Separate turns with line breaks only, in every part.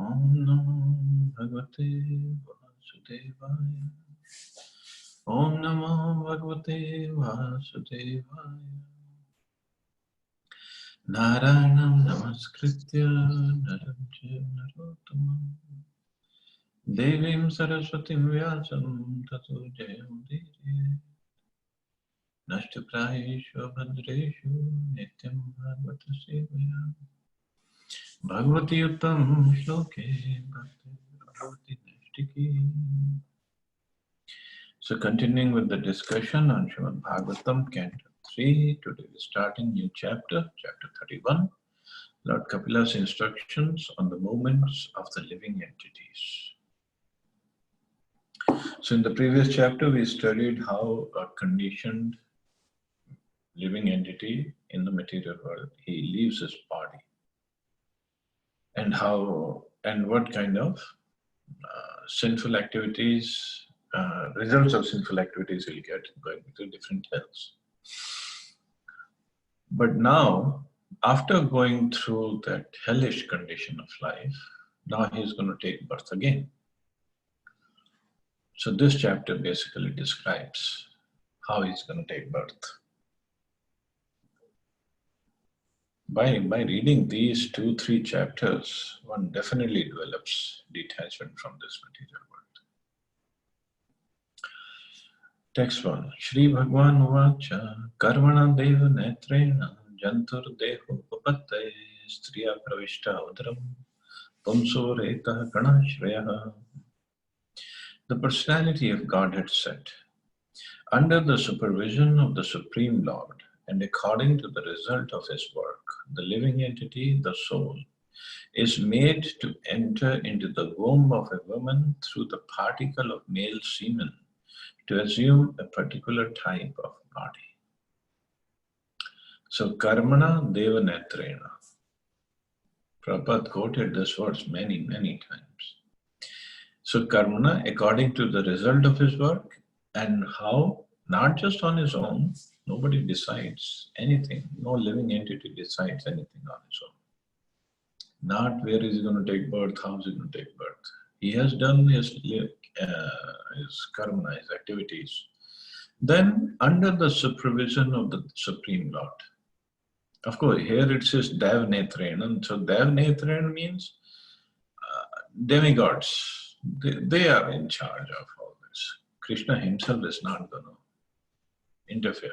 Om Namo Bhagavate Vasudevaya. Om Namo Bhagavate Vasudevaya. Narayanam Namaskritya Naram Chaiva Narottamam Devim Saraswatim Vyasam Tato Jayamudire Nashtaprayeshu Bhadreshu Nityam Bhagavata Sevaya Bhagavati Uttam Shloke Bhakti Bhagavati Nashtiki. So continuing with the discussion on Srimad Bhagavatam, Canto 3, today we start a new chapter, chapter 31, Lord Kapila's instructions on the movements of the living entities. So in the previous chapter, we studied how a conditioned living entity in the material world, he leaves his body, and how and what kind of sinful activities, results of sinful activities he'll get going to different hells. But now, after going through that hellish condition of life, now he's going to take birth again. So this chapter basically describes how he's going to take birth. By reading these 2-3 chapters, one definitely develops detachment from this material world. Text 1. Shri Bhagwan Uvacha Karmana Deva Netrena Jantur Deho Papatte Striya Pravishta Udram Pumso Rekah Kana Shreyaha. The personality of Godhead said, under the supervision of the Supreme Lord and according to the result of his work, the living entity, the soul, is made to enter into the womb of a woman through the particle of male semen to assume a particular type of body. So, Karmana Deva Netrena. Prabhupada quoted this verse many, many times. So, Karmana, according to the result of his work, and how, not just on his own, nobody decides anything, no living entity decides anything on his own. Not where is he going to take birth, how is he going to take birth. He has done his karma, his activities. Then, under the supervision of the Supreme Lord. Of course, here it says Dev Netren, so Dev Netren means demigods. They are in charge of all this. Krishna himself is not going to interfere.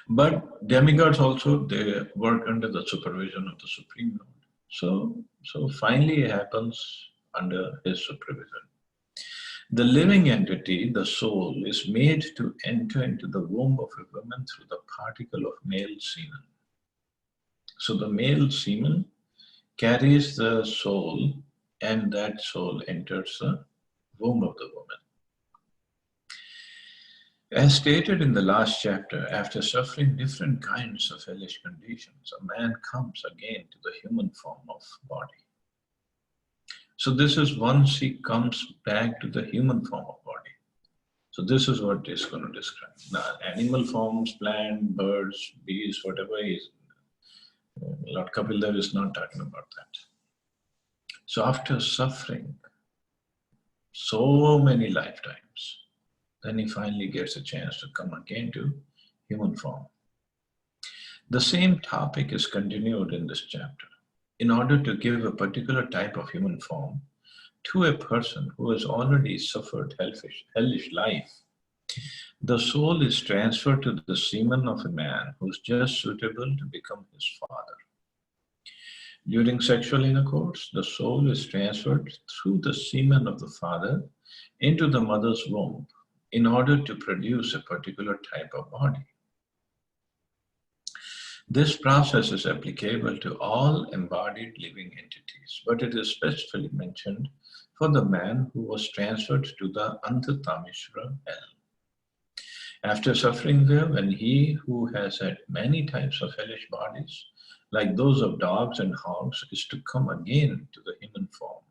But demigods also, they work under the supervision of the Supreme Lord. So finally it happens under his supervision. The living entity, the soul, is made to enter into the womb of a woman through the particle of male semen. So the male semen carries the soul, and that soul enters the womb of the woman. As stated in the last chapter, after suffering different kinds of hellish conditions, a man comes again to the human form of body. So this is once he comes back to the human form of body. So this is what it's going to describe. Now, animal forms, plant, birds, bees, whatever is, Lord Kapil Dev is not talking about that. So after suffering so many lifetimes, then he finally gets a chance to come again to human form. The same topic is continued in this chapter. In order to give a particular type of human form to a person who has already suffered hellish life, the soul is transferred to the semen of a man who is just suitable to become his father. During sexual intercourse, the soul is transferred through the semen of the father into the mother's womb in order to produce a particular type of body. This process is applicable to all embodied living entities, but it is specifically mentioned for the man who was transferred to the Antatamishra hell. After suffering there, when he who has had many types of hellish bodies, like those of dogs and hogs, is to come again to the human form,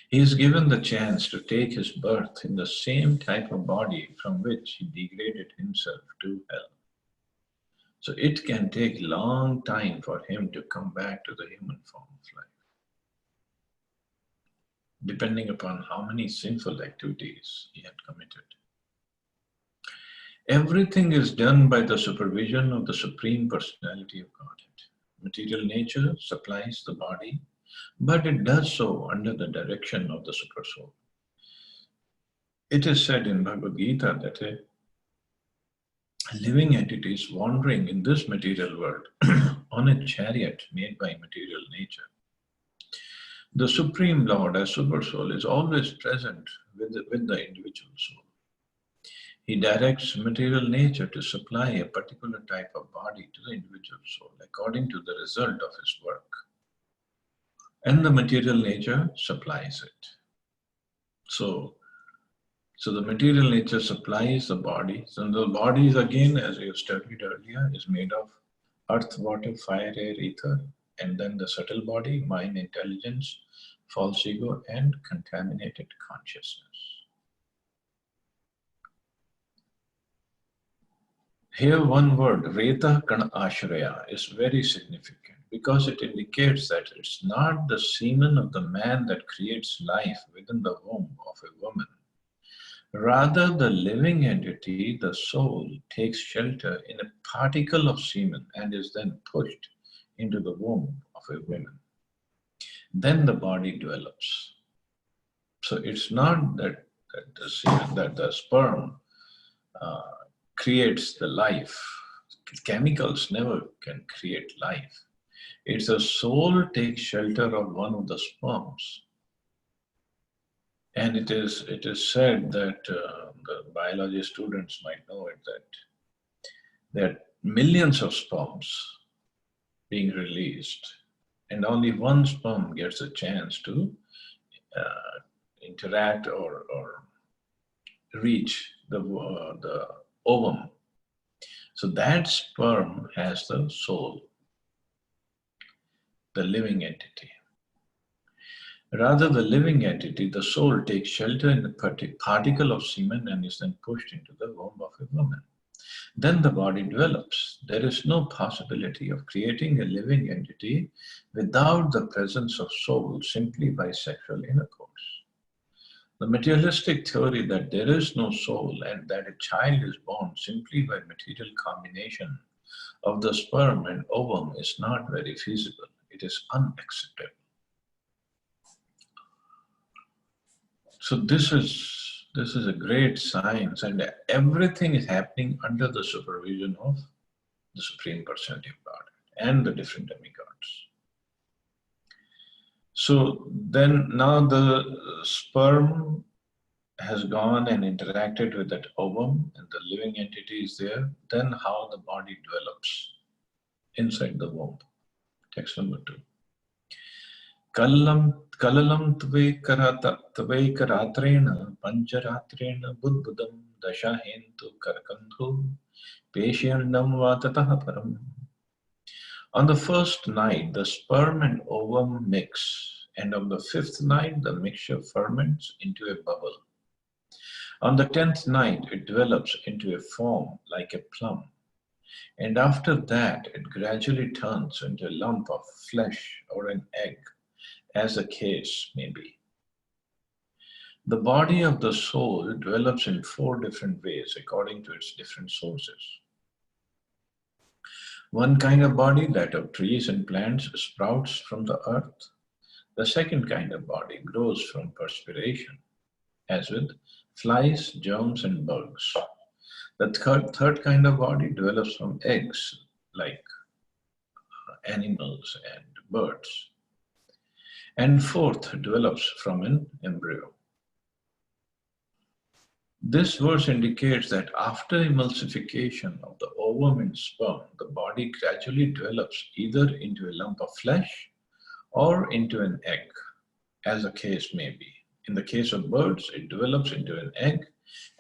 he is given the chance to take his birth in the same type of body from which he degraded himself to hell. So it can take a long time for him to come back to the human form of life. depending upon how many sinful activities he had committed. Everything is done by the supervision of the Supreme Personality of Godhead. Material nature supplies the body, but it does so under the direction of the Supersoul. It is said in Bhagavad Gita that a living entity is wandering in this material world on a chariot made by material nature. The Supreme Lord as Supersoul is always present with the individual soul. He directs material nature to supply a particular type of body to the individual soul according to the result of his work. And the material nature supplies it. So the material nature supplies the body. So the body is, again, as we have studied earlier, is made of earth, water, fire, air, ether, and then the subtle body, mind, intelligence, false ego, and contaminated consciousness. Here one word, Reta Kana Ashraya, is very significant because it indicates that it's not the semen of the man that creates life within the womb of a woman. Rather, the living entity, the soul, takes shelter in a particle of semen and is then pushed into the womb of a woman. Then the body develops. So it's not that the semen, that the sperm creates the life. Chemicals never can create life. It's the soul takes shelter of one of the sperms. And it is said that the biology students might know it, that there are millions of sperms being released, and only one sperm gets a chance to interact or reach the ovum. So that sperm has the soul, the living entity. Rather, the living entity, the soul, takes shelter in a particle of semen and is then pushed into the womb of a woman. Then the body develops. There is no possibility of creating a living entity without the presence of soul simply by sexual intercourse. The materialistic theory that there is no soul and that a child is born simply by material combination of the sperm and ovum is not very feasible. It is unacceptable. So this is a great science, and everything is happening under the supervision of the Supreme Personality of God and the different demigods. So then now the sperm has gone and interacted with that ovum and the living entity is there. Then how the body develops inside the womb. Text number 2. Kalalam tvekaratrena pancharatrena budbudam dashahentu karakandhu peshyandam vatatah param. On the first night, the sperm and ovum mix, and on the 5th night, the mixture ferments into a bubble. On the 10th night, it develops into a form like a plum, and after that, it gradually turns into a lump of flesh or an egg, as the case may be. The body of the soul develops in 4 different ways according to its different sources. One kind of body, that of trees and plants, sprouts from the earth. The second kind of body grows from perspiration, as with flies, germs, and bugs. The third kind of body develops from eggs, like animals and birds. And fourth develops from an embryo. This verse indicates that after emulsification of the ovum and sperm, the body gradually develops either into a lump of flesh or into an egg, as the case may be. In the case of birds, it develops into an egg,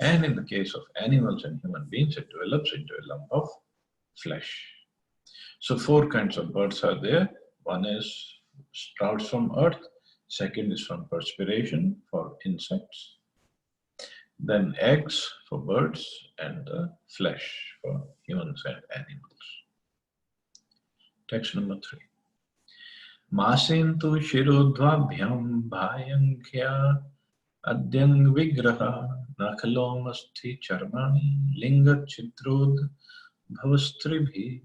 and in the case of animals and human beings, it develops into a lump of flesh. So 4 kinds of birds are there. One is sprouts from earth, second is from perspiration for insects, then eggs for birds, and the flesh for humans and animals. Text number 3. Masintu shirodvabhyam bhayankhya adyang vigraha nakhalomasti charmani linga chitrod bhavastribhi.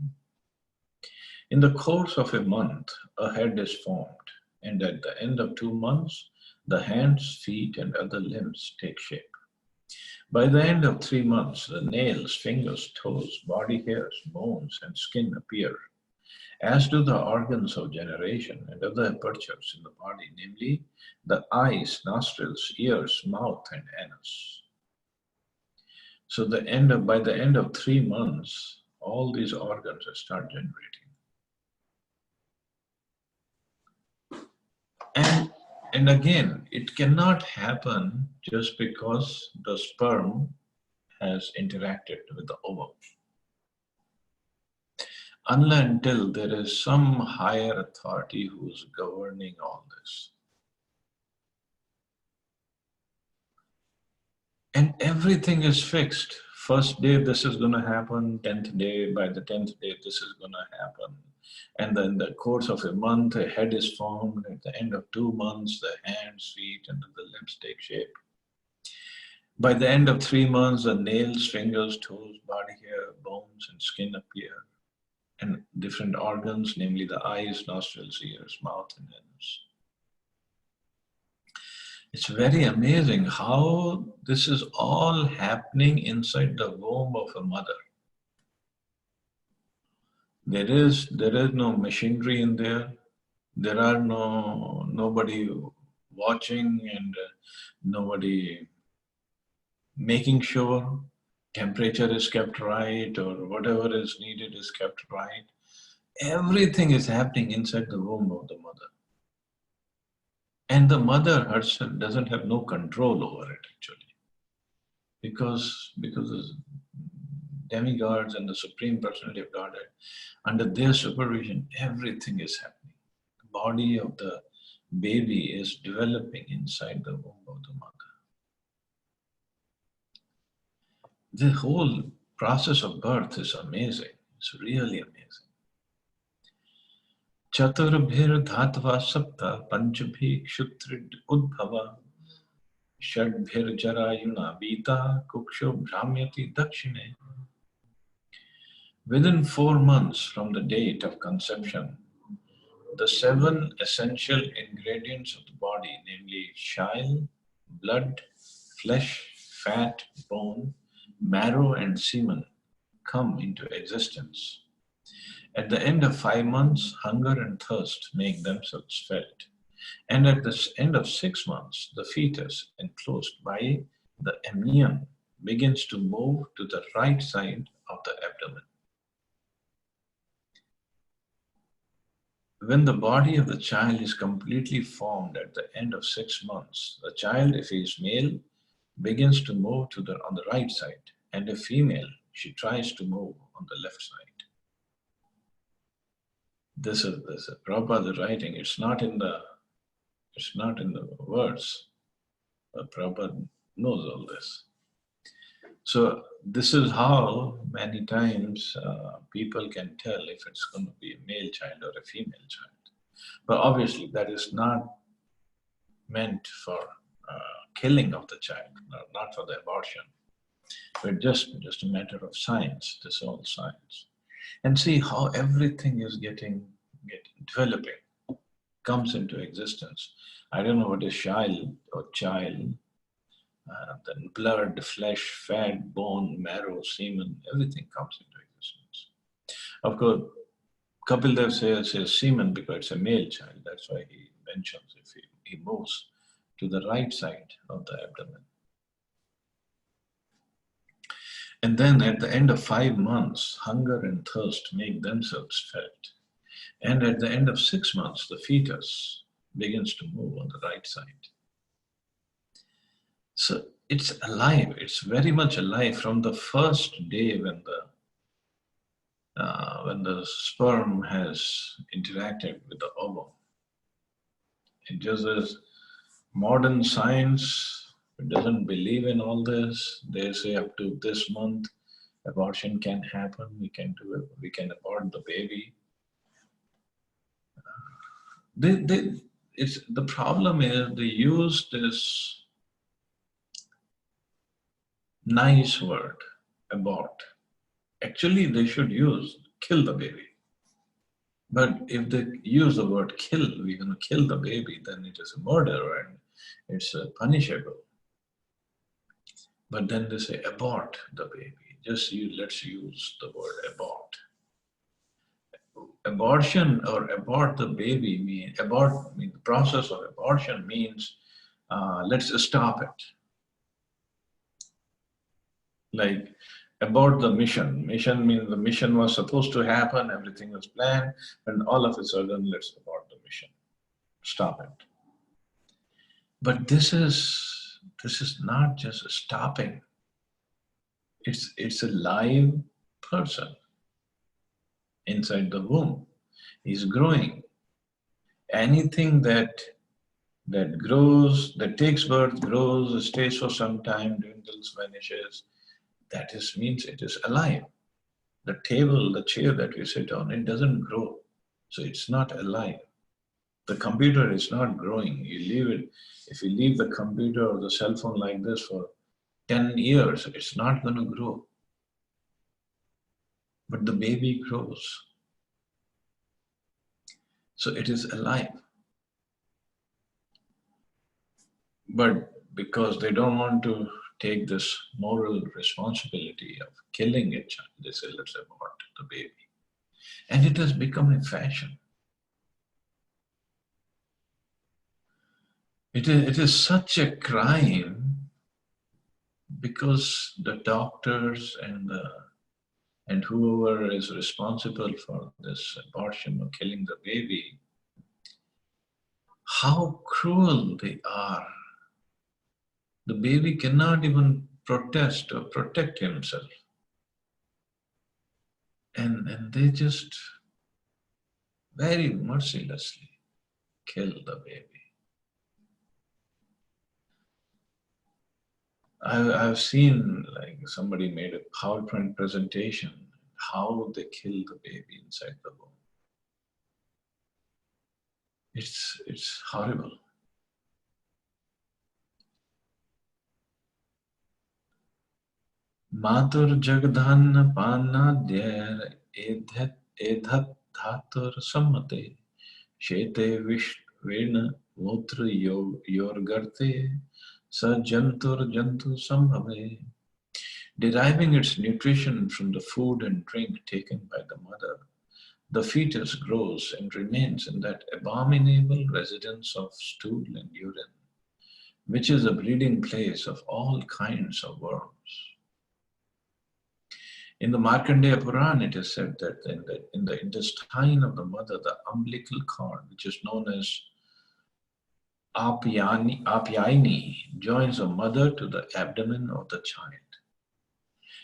In the course of a month, a head is formed, and at the end of 2 months, the hands, feet, and other limbs take shape. By the end of 3 months, the nails, fingers, toes, body hairs, bones, and skin appear, as do the organs of generation and other apertures in the body, namely the eyes, nostrils, ears, mouth, and anus. So by the end of 3 months, all these organs start generating. And and again, it cannot happen just because the sperm has interacted with the ovum. Until there is some higher authority who's governing all this. And everything is fixed. First day, this is going to happen. 10th day, by the 10th day, this is going to happen. And then the course of a month, a head is formed. At the end of 2 months, the hands, feet, and the limbs take shape. By the end of 3 months, the nails, fingers, toes, body hair, bones, and skin appear. And different organs, namely the eyes, nostrils, ears, mouth, and nose. It's very amazing how this is all happening inside the womb of a mother. There is no machinery in there. There are nobody watching and nobody making sure temperature is kept right or whatever is needed is kept right. Everything is happening inside the womb of the mother. And the mother herself doesn't have no control over it actually. Because the demigods and the Supreme Personality of Godhead, under their supervision, everything is happening. The body of the baby is developing inside the womb of the mother. The whole process of birth is amazing. It's really amazing. Chaturbhir dhatva sapta panchbhi kshutrid udbhava Shadbhir jarayuna vita kuksho bhramyati dakshine. Within 4 months from the date of conception, the 7 essential ingredients of the body, namely chyle, blood, flesh, fat, bone, marrow, and semen, come into existence. At the end of 5 months, hunger and thirst make themselves felt. And at the end of 6 months, the fetus, enclosed by the amnion, begins to move to the right side of the abdomen. When the body of the child is completely formed at the end of 6 months, the child, if he is male, begins to move on the right side, and if female, she tries to move on the left side. This is Prabhupada writing. It's not in the words. But Prabhupada knows all this. So this is how many times people can tell if it's going to be a male child or a female child. But obviously that is not meant for killing of the child, not for the abortion, but just a matter of science. This is all science. And see how everything is developing, comes into existence. I don't know what is child or child. Then blood, flesh, fat, bone, marrow, semen, everything comes into existence. Of course, Kapil Dev says semen because it's a male child. That's why he mentions if he moves to the right side of the abdomen. And then at the end of 5 months, hunger and thirst make themselves felt. And at the end of 6 months, the fetus begins to move on the right side. So it's alive. It's very much alive from the first day when the sperm has interacted with the ovum. It just is modern science. It doesn't believe in all this. They say up to this month, abortion can happen. We can abort the baby. it's, the problem is they use this nice word, abort. Actually, they should use kill the baby. But if they use the word kill, we're going to kill the baby, then it is a murder and it's punishable. But then they say abort the baby. Let's use the word abort. Abortion or abort the baby the process of abortion means let's stop it. Like abort the mission. Mission means the mission was supposed to happen, everything was planned, and all of a sudden let's abort the mission. Stop it. But this is not just stopping. It's a live person inside the womb. He's growing. Anything that grows, that takes birth, grows, stays for some time, dwindles, vanishes, means it is alive. The table, the chair that we sit on, it doesn't grow. So it's not alive. The computer is not growing. You leave it, if you leave the computer or the cell phone like this for 10 years, it's not going to grow. But the baby grows. So it is alive. But because they don't want to take this moral responsibility of killing a child, they say, let's abort the baby. And it has become a fashion. It is such a crime because the doctors and whoever is responsible for this abortion or killing the baby, how cruel they are. The baby cannot even protest or protect himself. And they just very mercilessly kill the baby. I've seen, like, somebody made a PowerPoint presentation how they kill the baby inside the womb. It's horrible. Matur jagadhanna panadhyar edhat dhatur sammate shete vishvena mutra yorgarte sa jantur jantu sambhave. Deriving its nutrition from the food and drink taken by the mother, the fetus grows and remains in that abominable residence of stool and urine, which is a breeding place of all kinds of worms. In the Markandeya Puran, it is said that in the intestine of the mother, the umbilical cord, which is known as Apyayini, joins the mother to the abdomen of the child.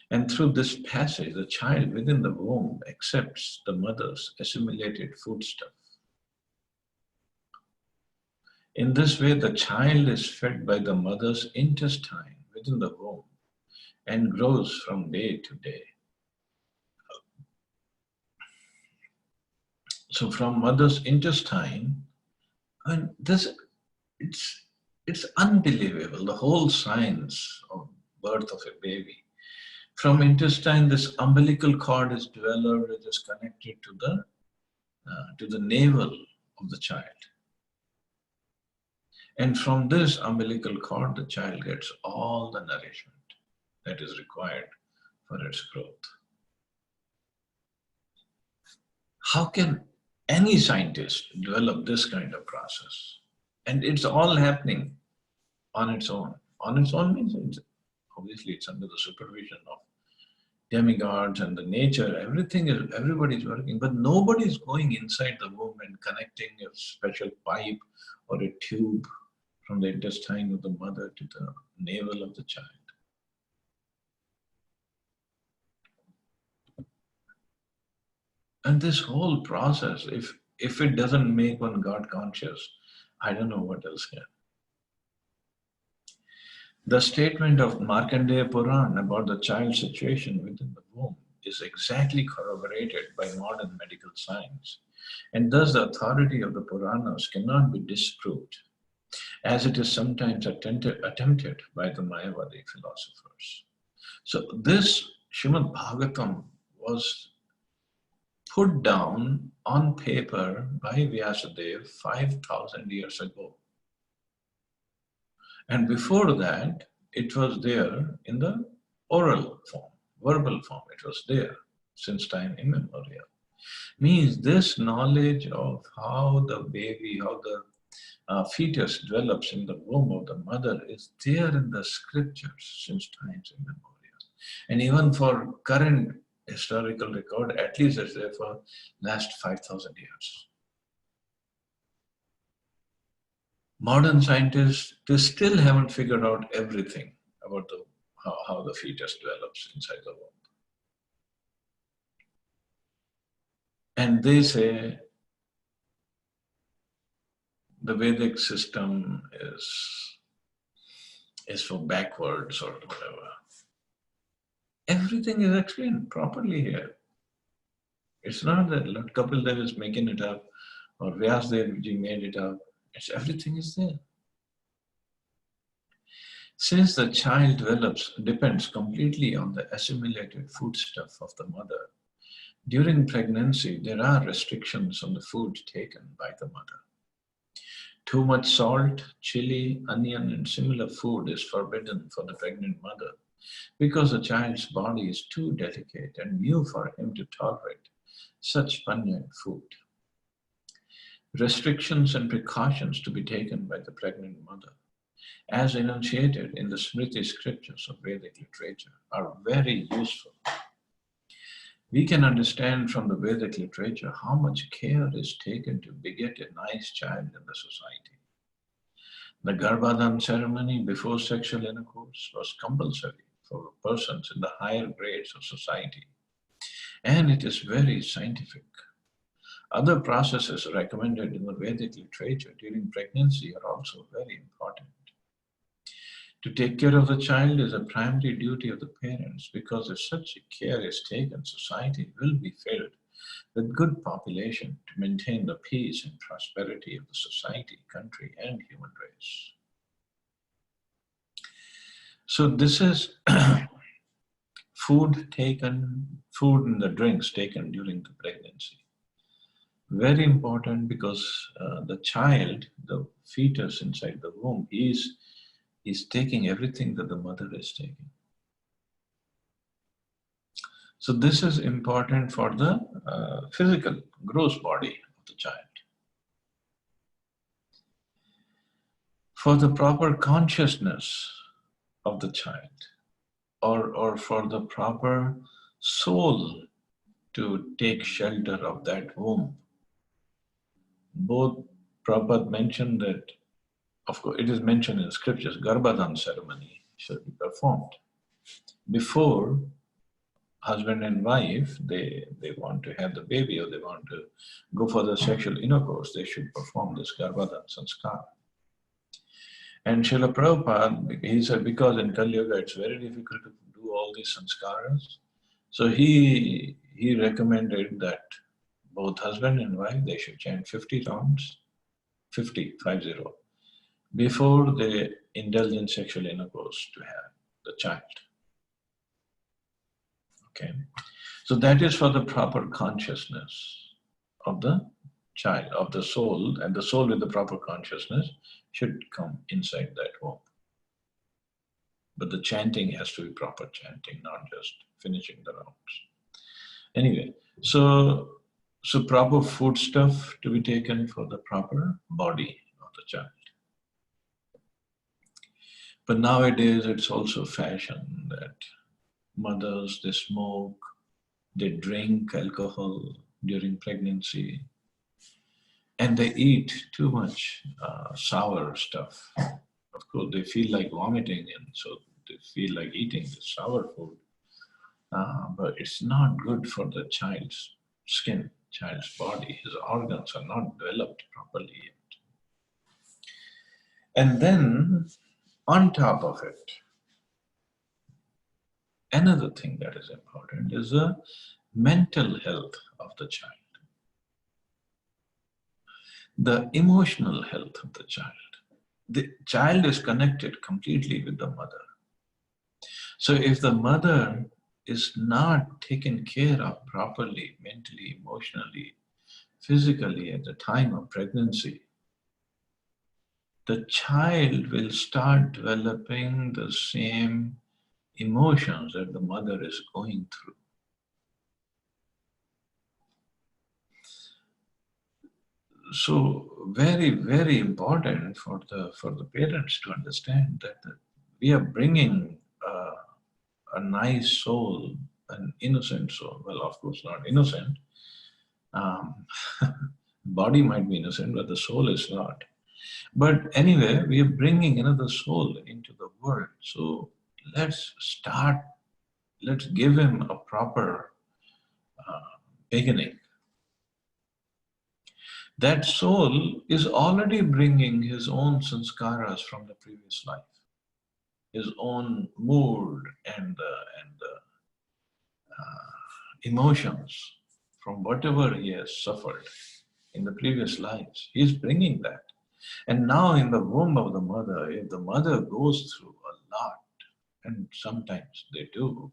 And through this passage, the child within the womb accepts the mother's assimilated foodstuff. In this way, the child is fed by the mother's intestine within the womb and grows from day to day. So from mother's intestine, and it's unbelievable, the whole science of birth of a baby. From intestine, this umbilical cord is developed, it is connected to the navel of the child. And from this umbilical cord, the child gets all the nourishment that is required for its growth. How can any scientist develop this kind of process? And it's all happening on its own. On its own means obviously it's under the supervision of demigods and the nature. Everybody's working, but nobody's going inside the womb and connecting a special pipe or a tube from the intestine of the mother to the navel of the child. And this whole process, if it doesn't make one God conscious, I don't know what else can. The statement of Markandeya Puran about the child's situation within the womb is exactly corroborated by modern medical science. And thus the authority of the Puranas cannot be disproved, as it is sometimes attempted by the Mayavadi philosophers. So this Srimad Bhagavatam was put down on paper by Vyasadeva 5,000 years ago. And before that, it was there in the oral form, verbal form. It was there since time immemorial. Means this knowledge of how the baby, how the fetus develops in the womb of the mother is there in the scriptures since times immemorial. And even for current historical record, at least it's there for last 5,000 years. Modern scientists, they still haven't figured out everything about how the fetus develops inside the womb. And they say the Vedic system is for backwards or whatever. Everything is explained properly here. It's not that Lord Kapil Dev is making it up or Vyasdev ji made it up. Everything is there. Since the child depends completely on the assimilated foodstuff of the mother, during pregnancy there are restrictions on the food taken by the mother. Too much salt, chili, onion and similar food is forbidden for the pregnant mother because the child's body is too delicate and new for him to tolerate such pungent food. Restrictions and precautions to be taken by the pregnant mother, as enunciated in the Smriti scriptures of Vedic literature, are very useful. We can understand from the Vedic literature how much care is taken to beget a nice child in the society. The Garbhadan ceremony before sexual intercourse was compulsory for persons in the higher grades of society, and it is very scientific. Other processes recommended in the Vedic literature during pregnancy are also very important. To take care of the child is a primary duty of the parents because if such care is taken, society will be filled with good population to maintain the peace and prosperity of the society, country, and human race. So this is food and the drinks taken during the pregnancy. Very important because the child, the fetus inside the womb, is taking everything that the mother is taking. So this is important for the physical, gross body of the child. For the proper consciousness of the child, or for the proper soul to take shelter of that womb. Both Prabhupada mentioned that, of course, it is mentioned in scriptures, Garbhadan ceremony should be performed. Before husband and wife, they want to have the baby or they want to go for the sexual intercourse, they should perform this Garbhadan sanskar. And Srila Prabhupada, he said, because in Kali Yuga it's very difficult to do all these sanskaras, so he recommended that both husband and wife, they should chant 50 rounds, 50, before they indulge in sexual intercourse to have the child. Okay, so that is for the proper consciousness of the child, of the soul, and the soul with the proper consciousness should come inside that womb. But the chanting has to be proper chanting, not just finishing the rounds. Anyway, so proper food stuff to be taken for the proper body of the child. But nowadays it's also fashion that mothers, they smoke, they drink alcohol during pregnancy, and they eat too much sour stuff. Of course, they feel like vomiting, and so they feel like eating the sour food. But it's not good for the child's skin, child's body. His organs are not developed properly yet. And then, on top of it, another thing that is important is the mental health of the child. the emotional health of the child. The child is connected completely with the mother. So if the mother is not taken care of properly, mentally, emotionally, physically at the time of pregnancy, the child will start developing the same emotions that the mother is going through. So very, very important for the parents to understand that we are bringing a nice soul, an innocent soul. Well, of course, not innocent. Um, body might be innocent, but the soul is not. But anyway, we are bringing another soul into the world. So let's start. Let's give him a proper beginning. That soul is already bringing his own sanskaras from the previous life, his own mood and emotions from whatever he has suffered in the previous lives. He's bringing that. And now in the womb of the mother, if the mother goes through a lot, and sometimes they do,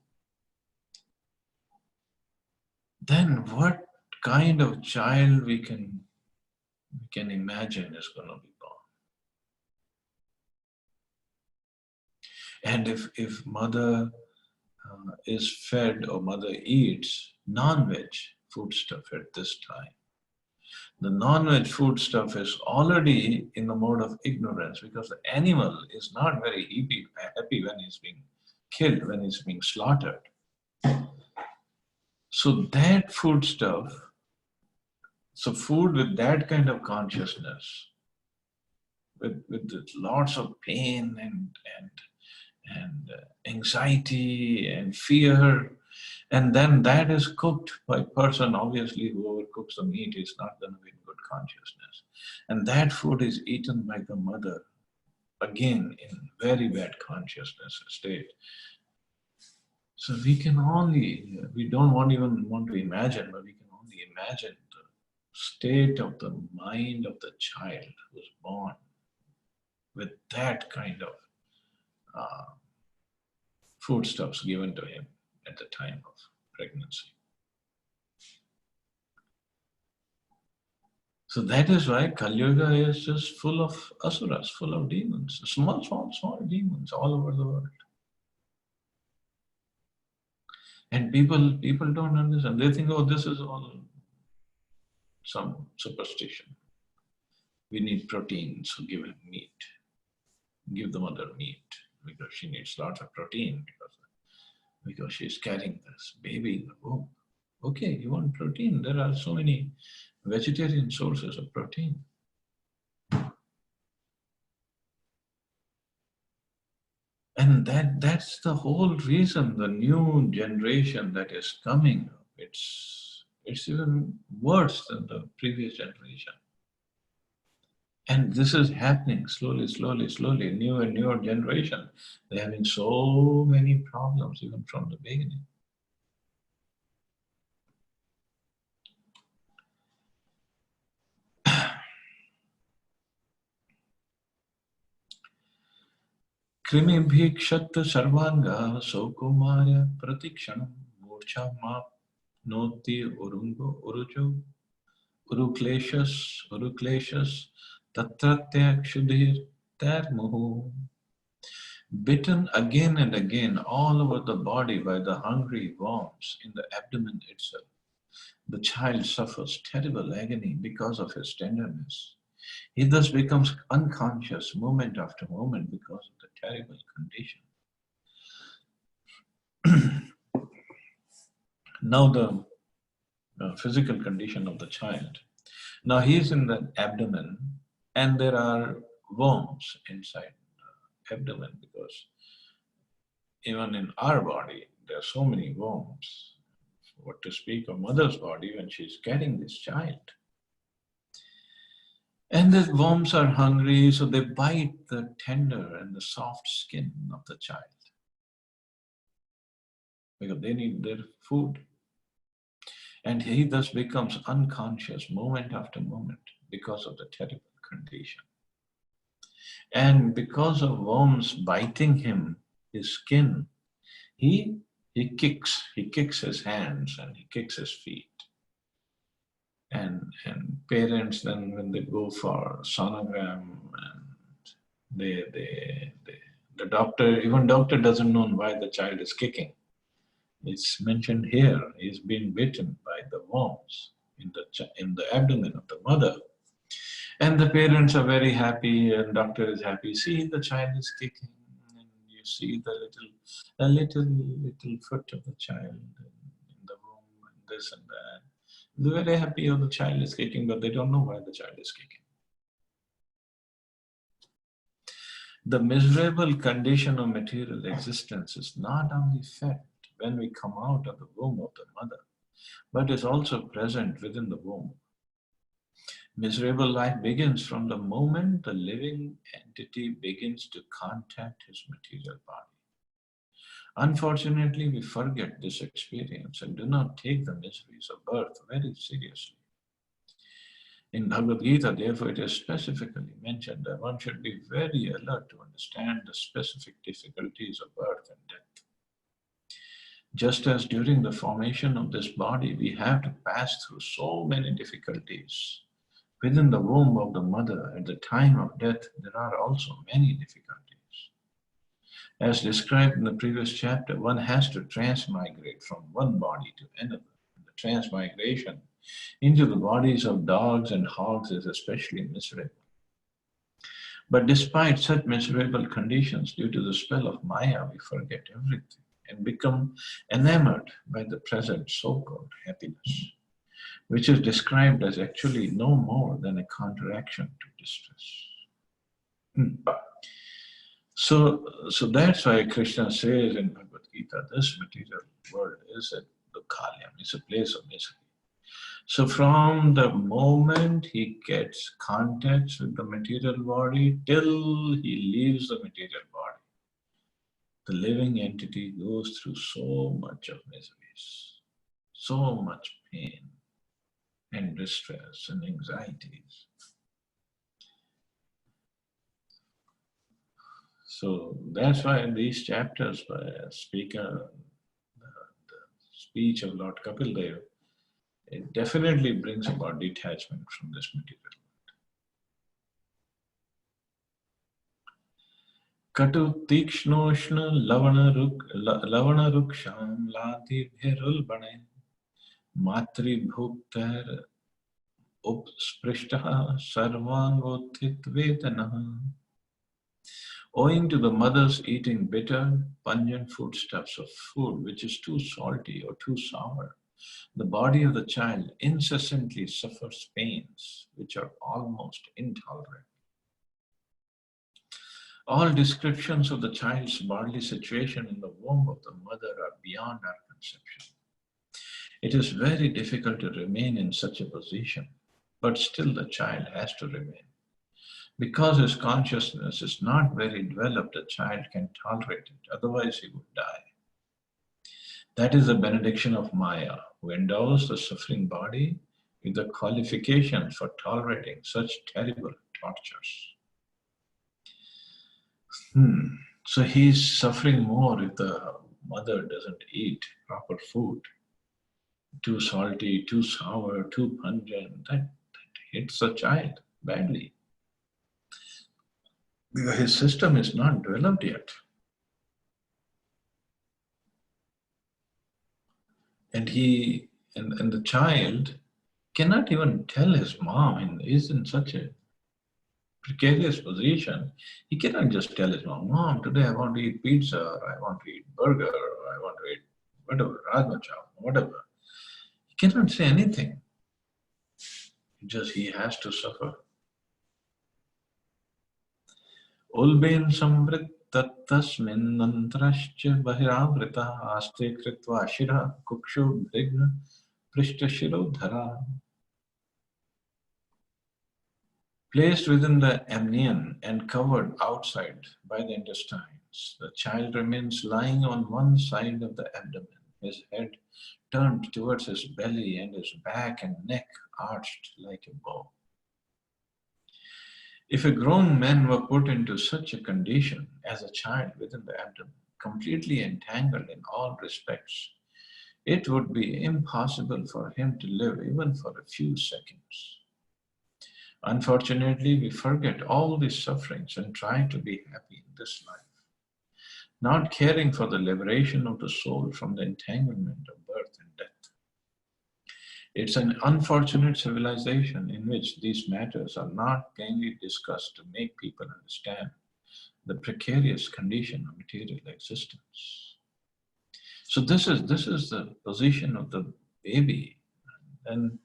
then what kind of child we can imagine is going to be born. And if mother is fed or mother eats non-veg foodstuff at this time, the non-veg foodstuff is already in the mode of ignorance because the animal is not very happy when it's being killed, when it's being slaughtered. So that foodstuff, so food with that kind of consciousness, with lots of pain and anxiety and fear, and then that is cooked by person. Obviously, whoever cooks the meat is not going to be in good consciousness, and that food is eaten by the mother, again in very bad consciousness state. So we can only, we don't even want to imagine, but we can only imagine the state of the mind of the child who's born with that kind of foodstuffs given to him at the time of pregnancy. So that is why Kali Yuga is just full of asuras, full of demons, small demons all over the world. And people don't understand. They think, oh, this is all some superstition. We need protein, so give him meat. Give the mother meat because she needs lots of protein because she's carrying this baby in the womb. Okay, you want protein? There are so many vegetarian sources of protein. And that's the whole reason the new generation that is coming, it's even worse than the previous generation. And this is happening slowly, new and newer generation. They're having so many problems even from the beginning. Krimibhi kshatta sarvanga sokumaya pratikshanam murcha map noti urungo urujo urukleshas tatratya kshudhir tarmuhu. Bitten again and again all over the body by the hungry worms in the abdomen itself, the child suffers terrible agony because of his tenderness. He thus becomes unconscious moment after moment because of the terrible condition. Now the physical condition of the child. Now he is in the abdomen and there are worms inside the abdomen because even in our body there are so many worms. What to speak of mother's body when she's carrying this child. And the worms are hungry, so they bite the tender and the soft skin of the child because they need their food. And he thus becomes unconscious moment after moment because of the terrible condition. And because of worms biting him, his skin, he kicks his hands and he kicks his feet. And parents then when they go for sonogram and the doctor, even doctor doesn't know why the child is kicking. It's mentioned here, he's been bitten by the worms in the abdomen of the mother. And the parents are very happy and doctor is happy. See, the child is kicking and you see a little foot of the child in the womb and this and that. They're very happy how the child is kicking, but they don't know why the child is kicking. The miserable condition of material existence is not only felt when we come out of the womb of the mother, but is also present within the womb. Miserable life begins from the moment the living entity begins to contact his material body. Unfortunately, we forget this experience and do not take the miseries of birth very seriously. In Bhagavad Gita, therefore, it is specifically mentioned that one should be very alert to understand the specific difficulties of birth and death. Just as during the formation of this body, we have to pass through so many difficulties. Within the womb of the mother, at the time of death, there are also many difficulties. As described in the previous chapter, one has to transmigrate from one body to another. The transmigration into the bodies of dogs and hogs is especially miserable. But despite such miserable conditions, due to the spell of Maya, we forget everything and become enamored by the present so-called happiness, which is described as actually no more than a counteraction to distress. So that's why Krishna says in Bhagavad Gita, this material world is a dukhalayam, it's a place of misery. So from the moment he gets contact with the material body till he leaves the material body, the living entity goes through so much of miseries, so much pain and distress and anxieties. So that's why in these chapters by a speaker, the speech of Lord Kapil Dev, it definitely brings about detachment from this material world. Katu tikshnoshna lavana ruksham lati bherul bane matri bhuktar upsprishtaha sarvangothit vedanaha. Owing to the mother's eating bitter, pungent foodstuffs of food which is too salty or too sour, the body of the child incessantly suffers pains which are almost intolerable. All descriptions of the child's bodily situation in the womb of the mother are beyond our conception. It is very difficult to remain in such a position, but still the child has to remain. Because his consciousness is not very developed, the child can tolerate it, otherwise he would die. That is the benediction of Maya, who endows the suffering body with the qualifications for tolerating such terrible tortures. So he's suffering more if the mother doesn't eat proper food. Too salty, too sour, too pungent, that hits the child badly. Because his system is not developed yet. And the child cannot even tell his mom, and is in such a precarious position. He cannot just tell his mom, Mom, today I want to eat pizza, or I want to eat burger, or I want to eat whatever, rajma chawal, whatever. He cannot say anything. He has to suffer. Ulben samvrit tattasmin nantrascha bahiravrita aste kritva shira kukshu brigna prishtashiro dhara. Placed within the amnion and covered outside by the intestines, the child remains lying on one side of the abdomen, his head turned towards his belly and his back and neck arched like a bow. If a grown man were put into such a condition as a child within the abdomen, completely entangled in all respects, it would be impossible for him to live even for a few seconds. Unfortunately, we forget all these sufferings and try to be happy in this life, not caring for the liberation of the soul from the entanglement of birth and death. It's an unfortunate civilization in which these matters are not plainly discussed to make people understand the precarious condition of material existence. So this is the position of the baby, and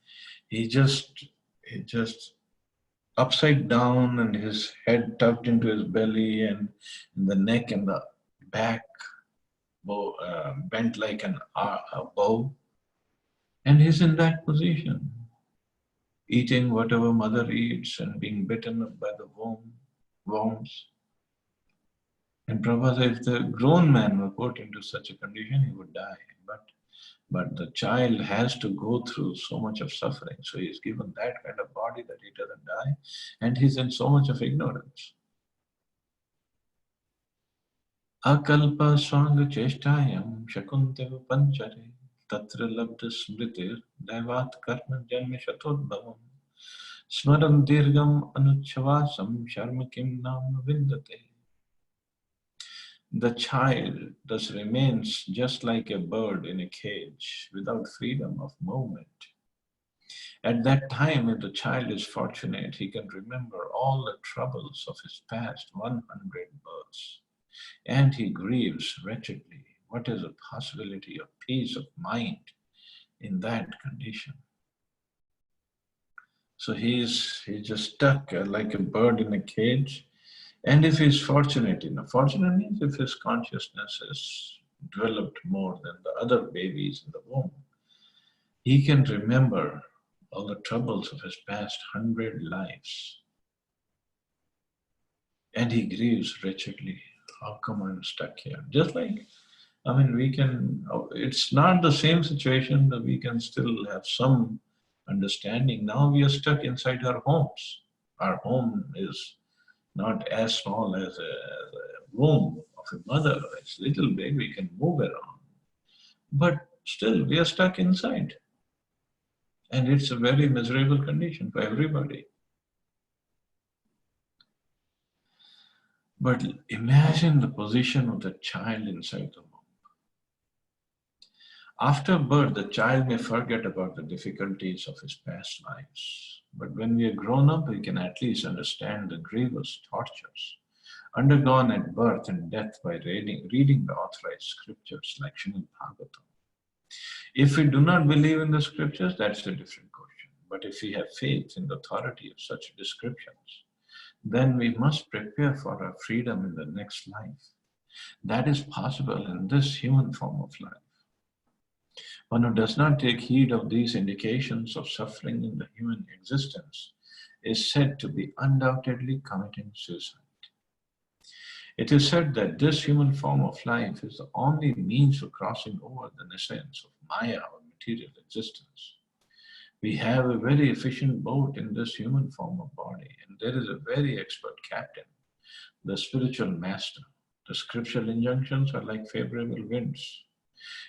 he just upside down, and his head tucked into his belly, and the neck and the back bent like a bow, and he's in that position, eating whatever mother eats and being bitten up by the worms. And Prabhupada said, if the grown man were put into such a condition, he would die. But the child has to go through so much of suffering. So he's given that kind of body that he doesn't die. And he's in so much of ignorance. Akalpa swanga cheshtayam shakunteva panchare tatra labda smritir daivat karma janma shatodbhavam smaram dirgam anuchavasam sharma kim nam vindate. The child thus remains just like a bird in a cage without freedom of movement. At that time, if the child is fortunate, he can remember all the troubles of his past 100 births, and he grieves wretchedly. What is the possibility of peace of mind in that condition? So he's just stuck like a bird in a cage. And if he's fortunate enough, fortunate means if his consciousness is developed more than the other babies in the womb, he can remember all the troubles of his past 100 lives. And he grieves wretchedly. How come I'm stuck here? Just like, it's not the same situation, that we can still have some understanding. Now we are stuck inside our homes. Our home is not as small as a womb of a mother. It's little big, we can move around. But still, we are stuck inside. And it's a very miserable condition for everybody. But imagine the position of the child inside the womb. After birth, the child may forget about the difficulties of his past lives. But when we are grown up, we can at least understand the grievous tortures undergone at birth and death by reading the authorized scriptures like Srimad Bhagavatam. If we do not believe in the scriptures, that's a different question. But if we have faith in the authority of such descriptions, then we must prepare for our freedom in the next life. That is possible in this human form of life. One who does not take heed of these indications of suffering in the human existence is said to be undoubtedly committing suicide. It is said that this human form of life is the only means of crossing over the nescience of Maya or material existence. We have a very efficient boat in this human form of body, and there is a very expert captain, the spiritual master. The scriptural injunctions are like favorable winds.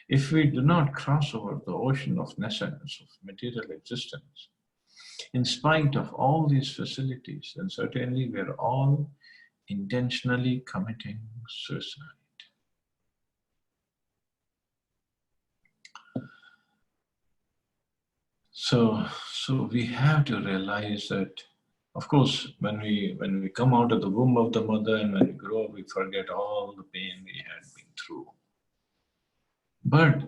If we do not cross over the ocean of nescience of material existence, in spite of all these facilities, then certainly we are all intentionally committing suicide. So we have to realize that, of course, when we come out of the womb of the mother and when we grow up, we forget all the pain we had been through. But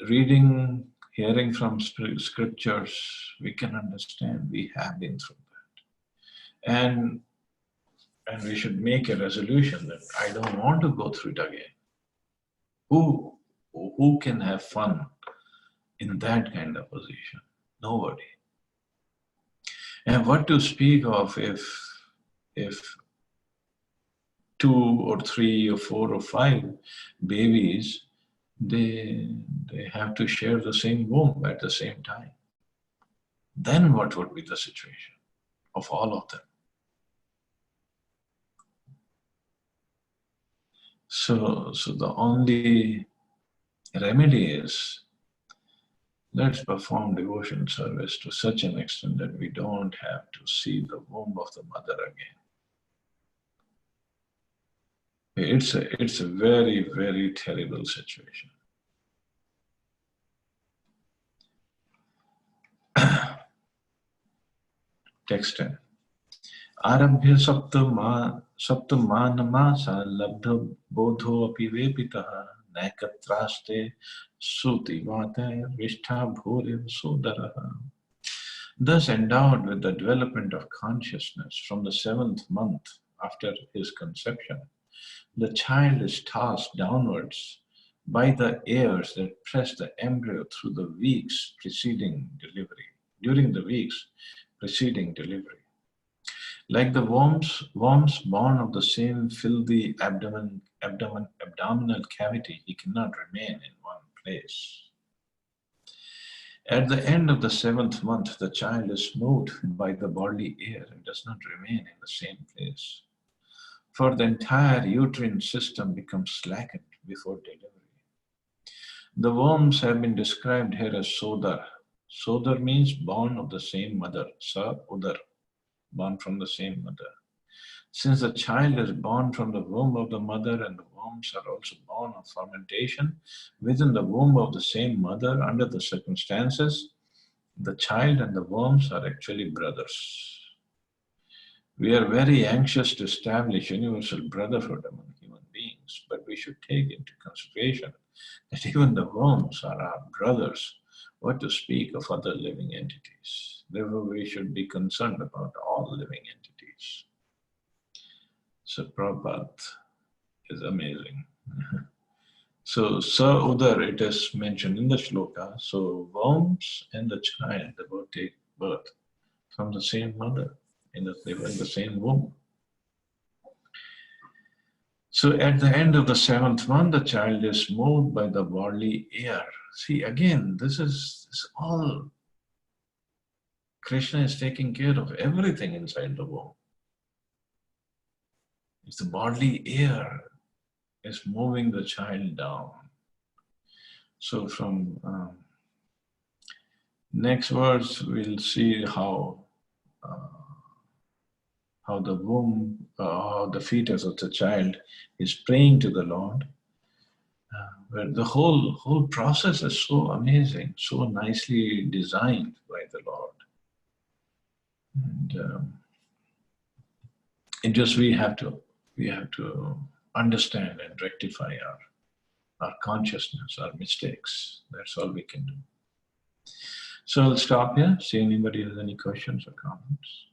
reading, hearing from scriptures, we can understand we have been through that. And we should make a resolution that I don't want to go through it again. Who can have fun in that kind of position? Nobody. And what to speak of if 2 or 3 or 4 or 5 babies, they have to share the same womb at the same time. Then what would be the situation of all of them? So the only remedy is, let's perform devotion service to such an extent that we don't have to see the womb of the mother again. It's a very, very terrible situation. Text 10. आरभ्य सप्तमानमासा लब्धबोधोऽपि वेपितः नैकत्रास्ते श्रुतिवातैर्विष्ठा भूरिव सोदरः. Thus endowed with the development of consciousness from the 7th month after his conception, the child is tossed downwards by the airs that press the embryo through the weeks preceding delivery, during the weeks preceding delivery. Like the worms born of the same filthy abdominal cavity, he cannot remain in one place. At the end of the 7th month, the child is moved by the bodily air and does not remain in the same place. For the entire uterine system becomes slackened before delivery. The worms have been described here as sodar. Sodar means born of the same mother, sa udar, born from the same mother. Since the child is born from the womb of the mother and the worms are also born of fermentation within the womb of the same mother under the circumstances, the child and the worms are actually brothers. We are very anxious to establish universal brotherhood among human beings, but we should take into consideration that even the worms are our brothers, what to speak of other living entities. Therefore, we should be concerned about all living entities. So Prabhupada is amazing. So Sa Udar, it is mentioned in the shloka. So worms and the child, they both take birth from the same mother, they were in the same womb. So at the end of the 7th month, the child is moved by the bodily air. See, again, this all, Krishna is taking care of everything inside the womb. It's the bodily air is moving the child down. So from next verse, we'll see how the womb, how the fetus of the child is praying to the Lord. But the whole process is so amazing, so nicely designed by the Lord. And it just we have to understand and rectify our consciousness, our mistakes. That's all we can do. So I'll stop here. See anybody has any questions or comments.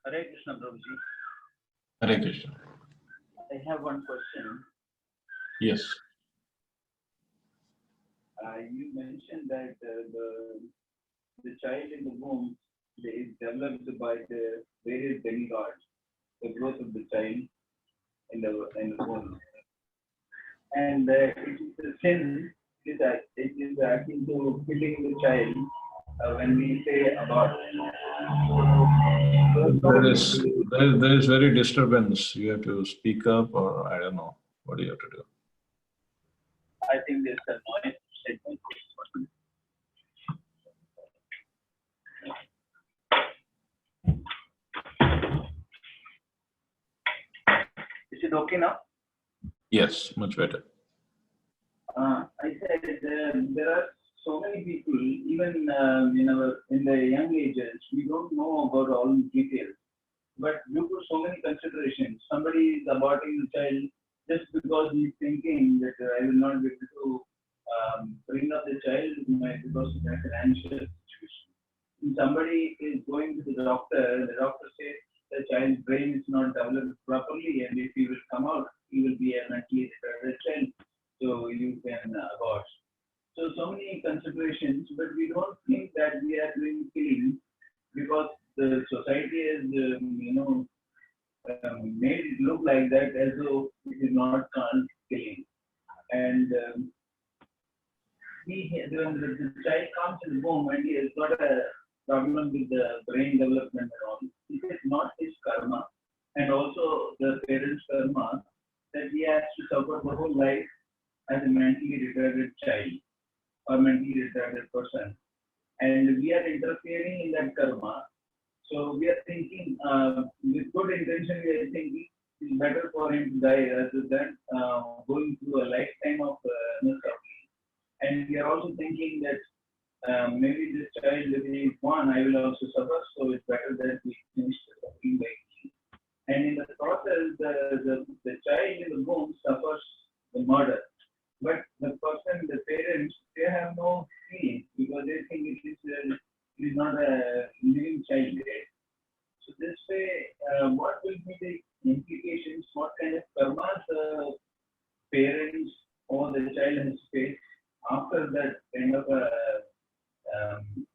Hare Krishna, Prabhuji.
Hare Krishna.
I have one question.
Yes.
You mentioned that the child in the womb is developed by the various demigods, the growth of the child in the womb. And it is the sin is that it is akin to killing the child when we say about.
There is very disturbance. You have to speak up, or I don't know. What do you have to do?
I think there's a noise segment. Is it okay now?
Yes, much better.
I said there are so many people, even in the young ages, we don't know about all the details. But due to so many considerations, somebody is aborting the child just because he's thinking that I will not be able to bring up the child because of the financial situation. If somebody is going to the doctor says the child's brain is not developed properly, and if he will come out, he will be a mentally retarded child, so you can abort. So many considerations, but we don't think that we are doing killing because the society has, made it look like that as though it is not called killing. And when the child comes in the womb and he has got a problem with the brain development and all. It is not his karma, and also the parents' karma that he has to suffer the whole life as a mentally retarded child or mentally retarded person. And we are interfering in that karma. So we are thinking, with good intention, we are thinking it's better for him to die rather than going through a lifetime of suffering. And we are also thinking that maybe this child, if he is born, I will also suffer. So it's better that we finish the suffering by killing. And in the process, the child in the womb suffers the murder. But the person, the parents, they have no feeling because they think it is not a living child. Right? So this way, what will be the implications? What kind of karma the parents or the child has faced after that kind of a um,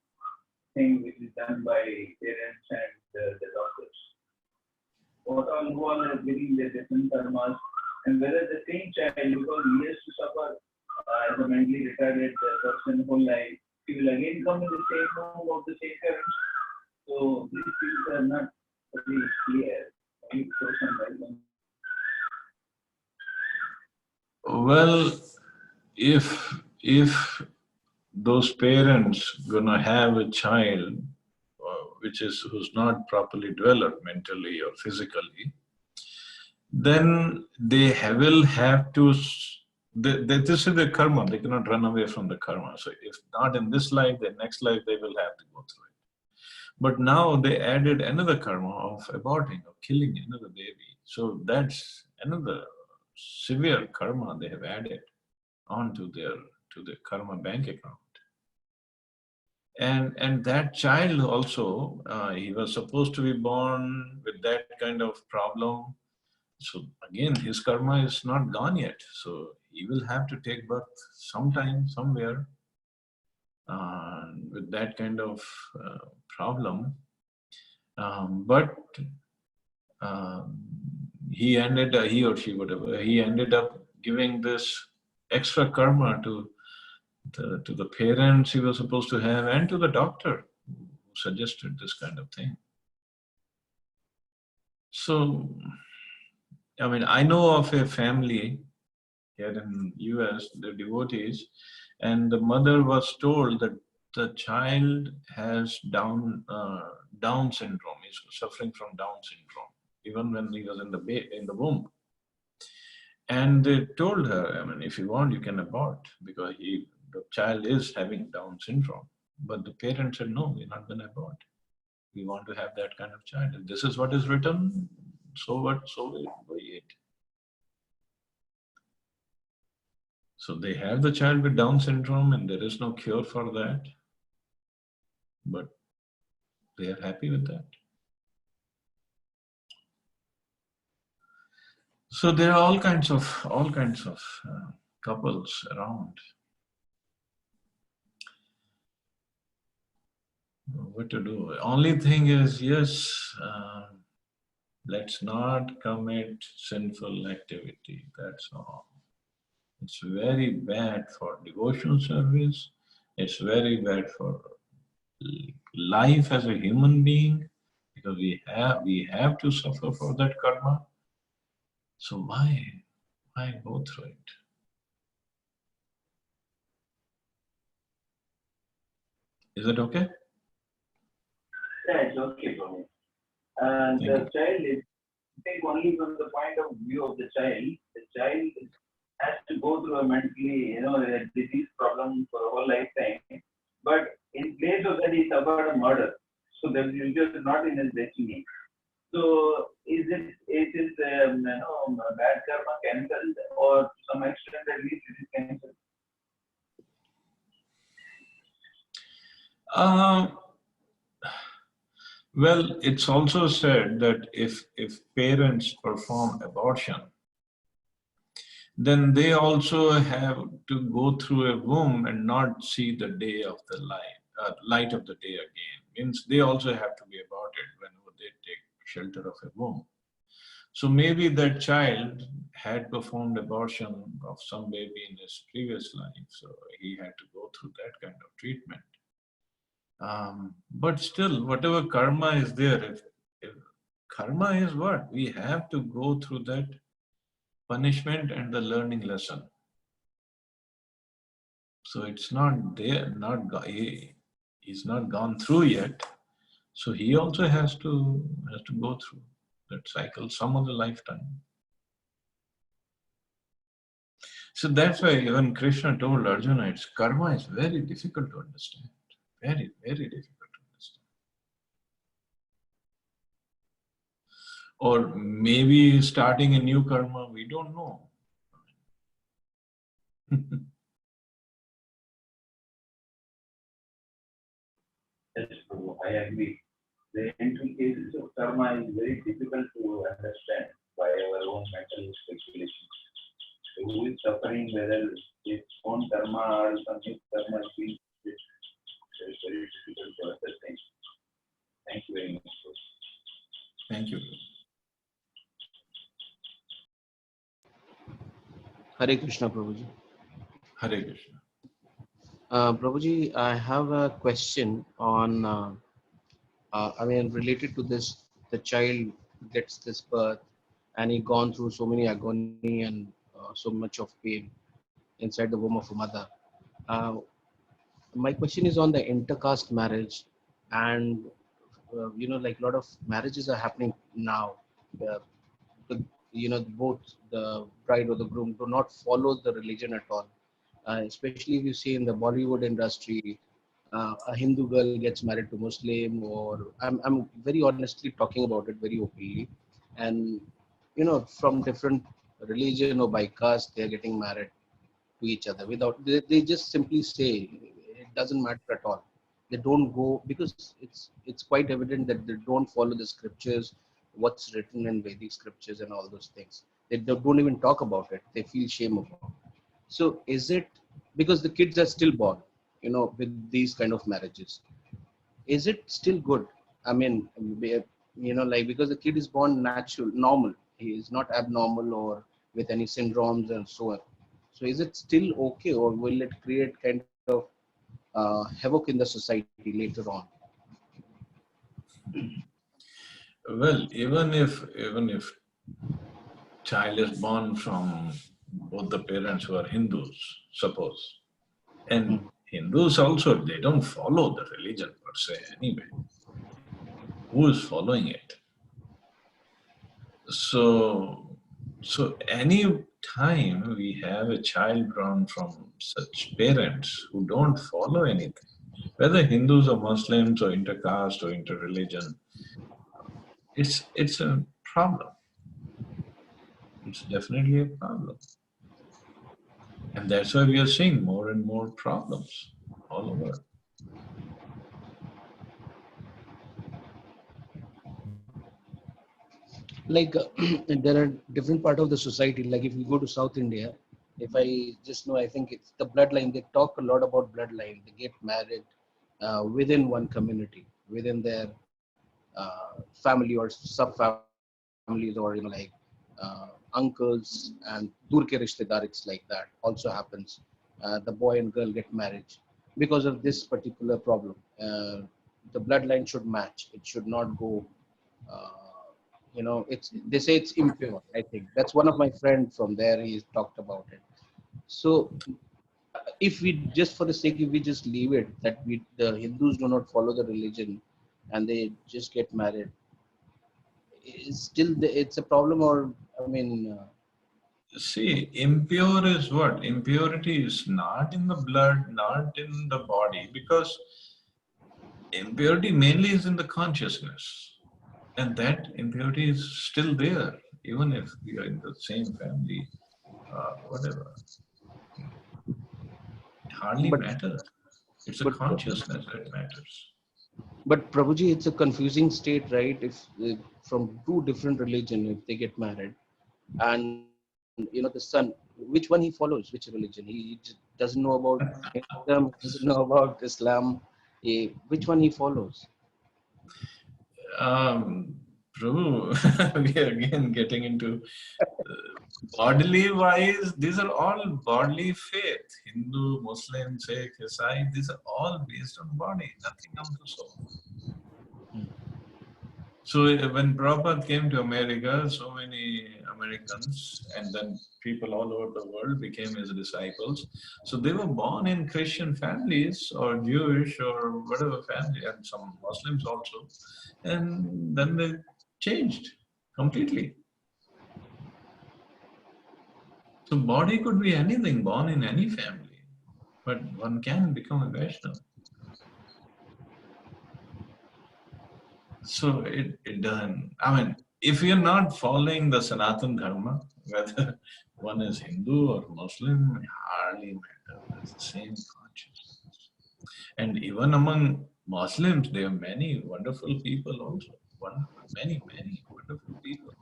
thing which is done by parents and the doctors? What all who all are getting the different karmas, and whether the same child, because he has to suffer as a mentally retarded person whole life, he will again come in the same home of the same parents. So these things are not very clear. Can you throw some light on?
Well, if those parents gonna have a child who's not properly developed mentally or physically, then will have to. This is the karma. They cannot run away from the karma. So if not in this life, the next life they will have to go through it. But now they added another karma of aborting or killing another baby. So that's another severe karma they have added onto their karma bank account. And that child also, he was supposed to be born with that kind of problem. So again, his karma is not gone yet. So he will have to take birth sometime, somewhere, with that kind of problem. But he or she, whatever, he ended up giving this extra karma to the parents he was supposed to have, and to the doctor who suggested this kind of thing. So, I mean, I know of a family here in US, the devotees, and the mother was told that the child has Down syndrome. He's suffering from Down syndrome, even when he was in the womb. And they told her, I mean, if you want, you can abort because the child is having Down syndrome. But the parents said, no, we're not going to abort. We want to have that kind of child. If this is what is written, so what? So be it. So they have the child with Down syndrome, and there is no cure for that. But they are happy with that. So there are all kinds of couples around. What to do? Only thing is, yes, let's not commit sinful activity. That's all. It's very bad for devotional service. It's very bad for life as a human being, because we have to suffer for that karma. So why go through it? Is it okay?
Yeah, it's okay for me. The child is, I think, only from the point of view of the child has to go through a mentally, a disease problem for a whole lifetime. But in place of that, he suffered a murder. So that is just not in his destiny. So is it bad karma cancelled, or to some extent at least it is cancelled?
Well, it's also said that if parents perform abortion, then they also have to go through a womb and not see the day of the light of the day again. Means they also have to be aborted whenever they take shelter of a womb. So maybe that child had performed abortion of some baby in his previous life, so he had to go through that kind of treatment. But still, whatever karma is there, if karma is what? We have to go through that punishment and the learning lesson. So it's not there, he's not gone through yet. So he also has to go through that cycle some other lifetime. So that's why even Krishna told Arjuna, it's karma is very difficult to understand. Very, very difficult to understand. Or maybe starting a new karma, we don't know.
Yes, Prabhu, I agree. The intricacies of karma is very difficult to understand by our own mental speculation. So who is suffering, whether his own karma or some his karma is being it's very difficult to understand. Thank you very much.
Thank you.
Hare Krishna, Prabhuji.
Hare Krishna.
Prabhuji, I have a question on, related to this. The child gets this birth, and he gone through so many agony and so much of pain inside the womb of a mother. Uh, my question is on the intercaste marriage, and like a lot of marriages are happening now. Uh, the, both the bride or the groom do not follow the religion at all. Especially if you see in the Bollywood industry, a Hindu girl gets married to Muslim, or I'm very honestly talking about it very openly, and from different religion or by caste they're getting married to each other without they just simply say it doesn't matter at all. They don't go because it's quite evident that they don't follow the scriptures, what's written in Vedic scriptures and all those things. They don't even talk about it. They feel shame about it. So is it because the kids are still born, with these kind of marriages? Is it still good? I mean, like because the kid is born natural, normal. He is not abnormal or with any syndromes and so on. So is it still okay, or will it create kind of havoc in the society later on?
Well, even if child is born from both the parents who are Hindus, suppose, and Hindus also, they don't follow the religion per se anyway. Who is following it? So any time we have a child born from such parents who don't follow anything, whether Hindus or Muslims or intercaste or interreligion, it's a problem. It's definitely a problem. And that's why we are seeing more and more problems all over.
Like there are different part of the society. Like if you go to South India, if I just know, I think it's the bloodline. They talk a lot about bloodline. They get married within one community, within their family or sub families, or uncles and dur ke rishtedar. It's like that also happens. The boy and girl get married because of this particular problem. The bloodline should match. It should not go. Uh, it's they say it's impure. I think that's one of my friend from there. He talked about it. So if we just for the sake, if we just leave it that we the Hindus do not follow the religion and they just get married, is still it's a problem, or I mean,
See, impure is what? Impurity is not in the blood, not in the body, because impurity mainly is in the consciousness. And that impurity is still there, even if we are in the same family, whatever. It hardly
but
matters. It's a
but
consciousness that matters.
but Prabhuji, it's a confusing state, right? If from two different religion, if they get married, and the son, which one he follows, which religion? He doesn't know about Hinduism, doesn't know about Islam. Which one he follows?
Prabhu, we are again getting into Bodily wise, these are all bodily faith. Hindu, Muslim, Sikh, Isai, these are all based on body, nothing on the soul. So when Prabhupada came to America, so many Americans and then people all over the world became his disciples. So they were born in Christian families or Jewish or whatever family, and some Muslims also. And then they changed completely. So body could be anything, born in any family, but one can become a Vaishnava. So it doesn't, I mean, if you're not following the Sanatan Dharma, whether one is Hindu or Muslim, it hardly matters. It's the same consciousness. And even among Muslims, there are many wonderful people also. Many, many wonderful people.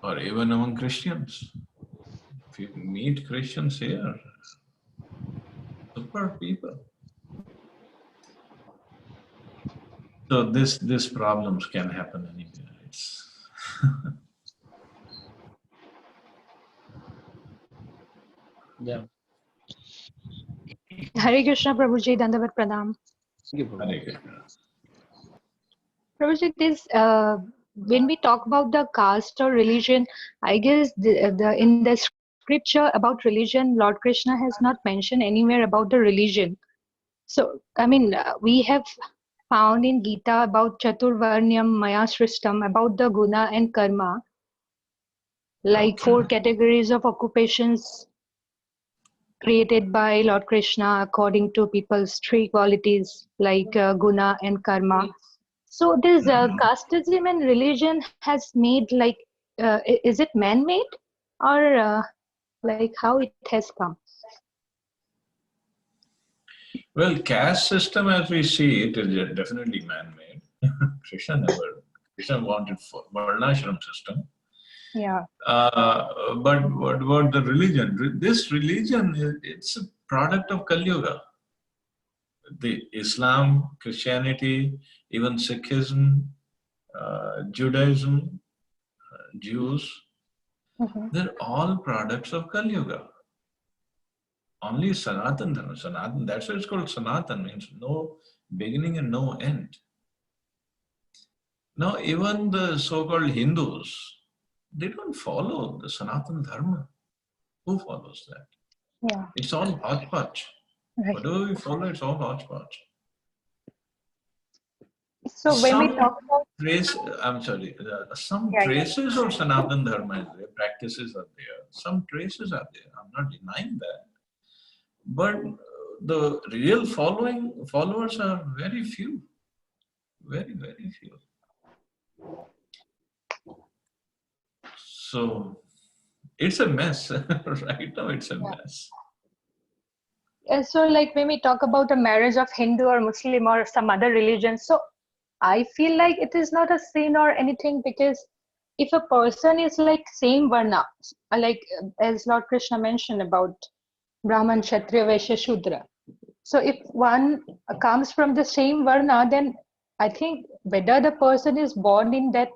Or even among Christians. If you meet Christians here, super people. So this problems can happen anywhere. It's
Yeah.
Hare Krishna, Prabhuji, Dandavat Pranam.
Thank you, Prabhu.
Hare Krishna.
Prabhuji, when we talk about the caste or religion, I guess in the scripture about religion, Lord Krishna has not mentioned anywhere about the religion. So, I mean, we have found in Gita about Chaturvarnyam Maya Srishtam, about the guna and karma, like
Okay.
4 categories of occupations created by Lord Krishna according to people's 3 qualities like guna and karma. So this casteism and religion has made like, is it man-made or like how it has come?
Well, caste system as we see it is definitely man-made. Krishna wanted for Varnashram system.
Yeah.
But what the religion? This religion, it's a product of Kali Yuga. The Islam, Christianity, even Sikhism, Judaism, Jews, they're all products of Kali Yuga. Only Sanatan Dharma, Sanatan, that's why it's called Sanatan, means no beginning and no end. Now, even the so-called Hindus, they don't follow the Sanatan Dharma. Who follows that?
Yeah.
It's all hodgepodge.
Right.
Whatever we follow, it's all hodgepodge.
So when we
Some
talk about
some
yeah,
traces of Sanatan Dharma is there, practices are there, some traces are there. I'm not denying that. But the real followers are very few. Very, very few. So it's a mess. Right now it's a mess.
so like when we talk about a marriage of Hindu or Muslim or some other religion, so I feel like it is not a sin or anything, because if a person is like same varna, like as Lord Krishna mentioned about Brahman, Kshatriya, Vaishya, Shudra. So if one comes from the same varna, then I think whether the person is born in that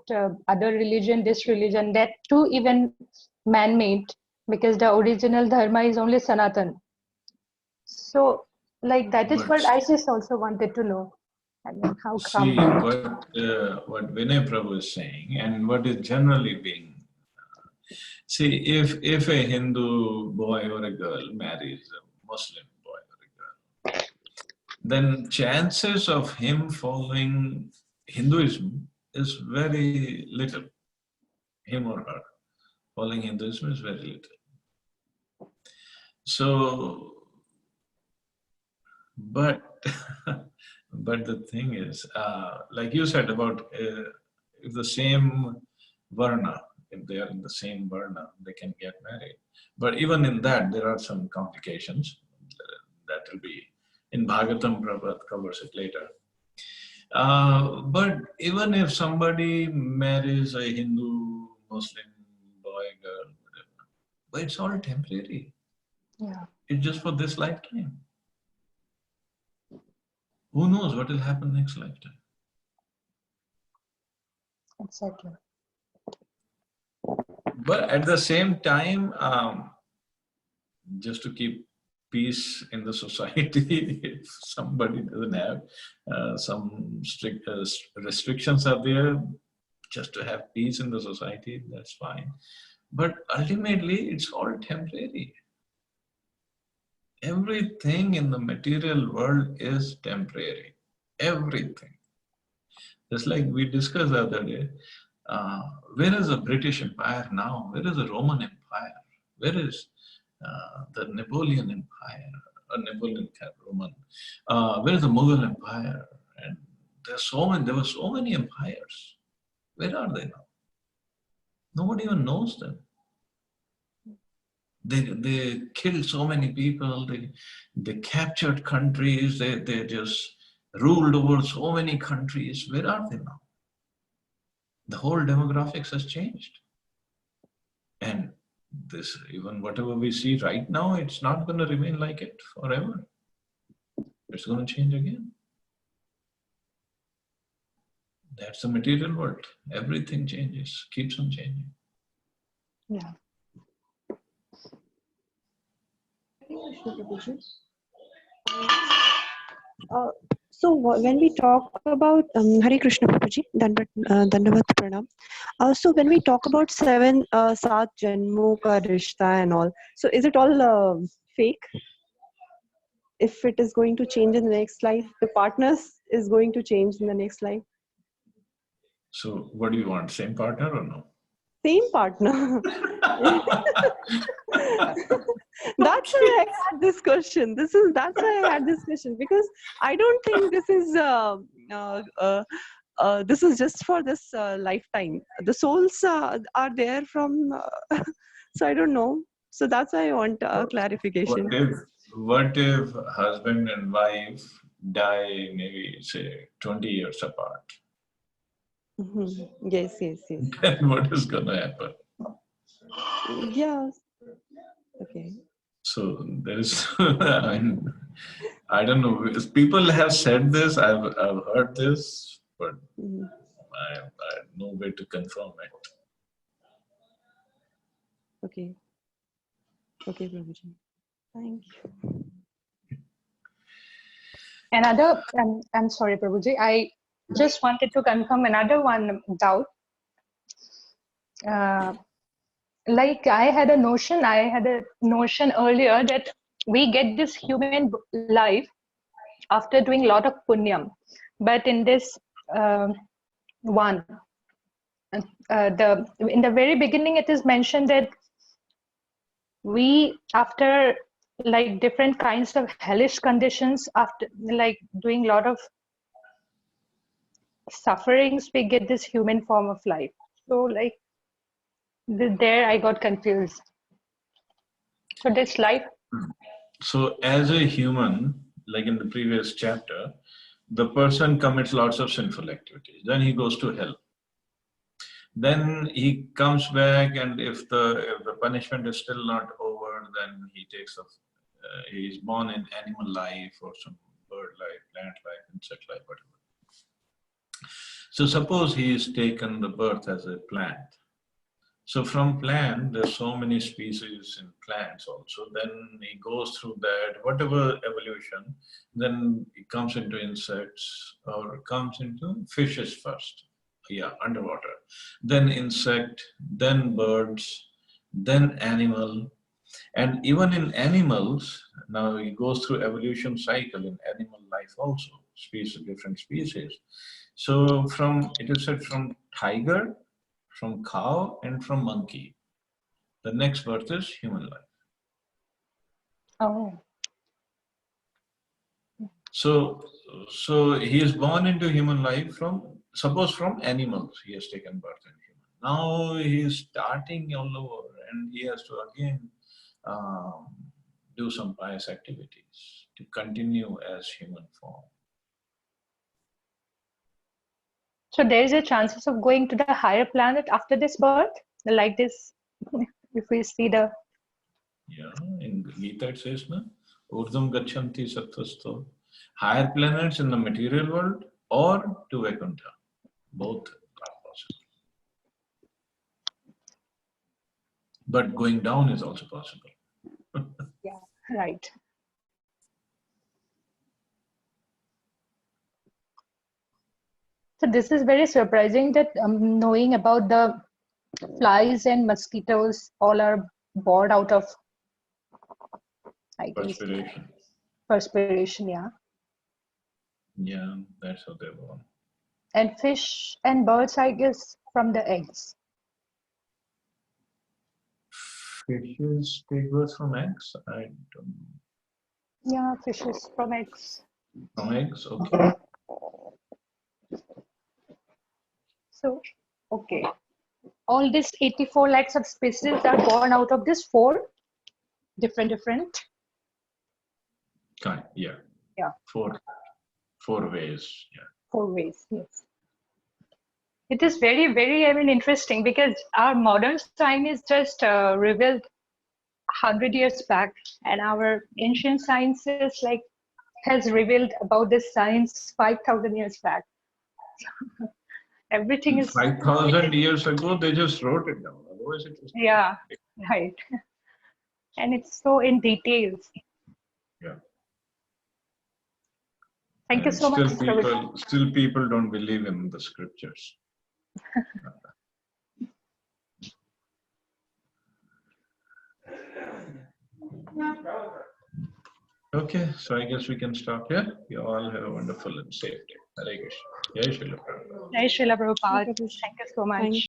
other religion, this religion, that too even man-made, because the original dharma is only Sanatan. So like that is what
But
I just also wanted to know. I mean, how come?
see what Vinay Prabhu is saying and what is generally being. See, if a Hindu boy or a girl marries a Muslim boy or a girl, then chances of him following Hinduism is very little. Him or her following Hinduism is very little. So, but but the thing is, like you said about if the same varna, if they are in the same varna, they can get married. But even in that, there are some complications. That will be in Bhagavatam. Prabhupada covers it later. But even if somebody marries a Hindu, Muslim boy, girl, whatever, but it's all temporary.
Yeah,
It's just for this lifetime. Who knows what will happen next lifetime?
exactly.
But at the same time, just to keep peace in the society, if somebody doesn't have some strict restrictions are there, just to have peace in the society, that's fine. But ultimately, it's all temporary. Everything in the material world is temporary. Everything. Just like we discussed the other day, where is the British Empire now? Where is the Roman Empire? Where is the Napoleon Empire? Napoleon Roman. Where is the Mughal Empire? And there were so many empires. Where are they now? Nobody even knows them. They killed so many people. They captured countries. They just ruled over so many countries. Where are they now? The whole demographics has changed. And this, even whatever we see right now, it's not going to remain like it forever. It's going to change again. That's the material world. Everything changes, keeps on changing.
Yeah.
So when we talk about Hare Krishna Prabhuji, Dandavat Pranam. So when we talk about 7 Saat Janmo Ka Rishta and all, so is it all fake? If it is going to change in the next life, the partners is going to change in the next life.
So what do you want? Same partner or no?
Same partner. That's why I had this question. That's why I had this question, because I don't think this is just for this lifetime. The souls are there from, so I don't know. So that's why I want clarification.
What if husband and wife die maybe say 20 years apart?
Mm-hmm. Yes.
Then what is going to happen?
Yeah. Okay.
So there is, I don't know. People have said this. I've heard this, but I have no way to confirm it.
Okay, Prabhuji. Thank you.
Another, I'm sorry, Prabhuji. I just wanted to confirm another one doubt. Like I had a notion earlier that we get this human life after doing a lot of punyam, but in this one, in the very beginning, it is mentioned that we, after like different kinds of hellish conditions, after like doing a lot of sufferings, we get this human form of life. So like there I got confused. So this life.
So as a human, like in the previous chapter, the person commits lots of sinful activities. Then he goes to hell. Then he comes back, and if the punishment is still not over, then he takes he is born in animal life or some bird life, plant life, insect life, whatever. So suppose he is taken the birth as a plant. So from plant, there's so many species in plants also. Then he goes through that, whatever evolution, then he comes into insects or comes into fishes first. Yeah, underwater. Then insect, then birds, then animal. And even in animals, now he goes through evolution cycle in animal life also, different species. So it is said from tiger, from cow, and from monkey. The next birth is human life.
Oh.
So he is born into human life suppose from animals he has taken birth in human. Now he is starting all over and he has to again do some pious activities to continue as human form.
So there is a chances of going to the higher planet after this birth, like this, if we see the.
Yeah, in Gita it says, na, Urdham Gachanti Sattvasto. Higher planets in the material world or to Vaikuntha. Both are possible. But going down is also possible.
Yeah, right. So this is very surprising that knowing about the flies and mosquitoes all are born out of, I guess,
Perspiration.
perspiration, yeah.
Yeah, that's how they born.
And fish and birds, I guess, from the eggs.
Fishes take birth from eggs? I don't know.
Yeah, fishes from eggs.
From eggs? Okay.
So, okay. All these 84 lakhs of species are born out of these four different.
Kind, yeah.
Yeah.
Four ways. Yeah.
4 ways, yes. It is very, I mean, interesting because our modern science is just revealed 100 years back, and our ancient sciences like has revealed about this science 5,000 years back. Everything is
5,000 years ago, they just wrote it down. Otherwise, it was.
yeah, right. And it's so in details.
Yeah.
Thank you
And
so much, Mr. Vishnu.
still people don't believe in the scriptures. Okay, so I guess we can stop here. You all have a wonderful and safe day. Hare Krishna. Jai Srila Prabhupada.
Jai Srila Prabhupada.
Thank you.
Thank you so much.
Thank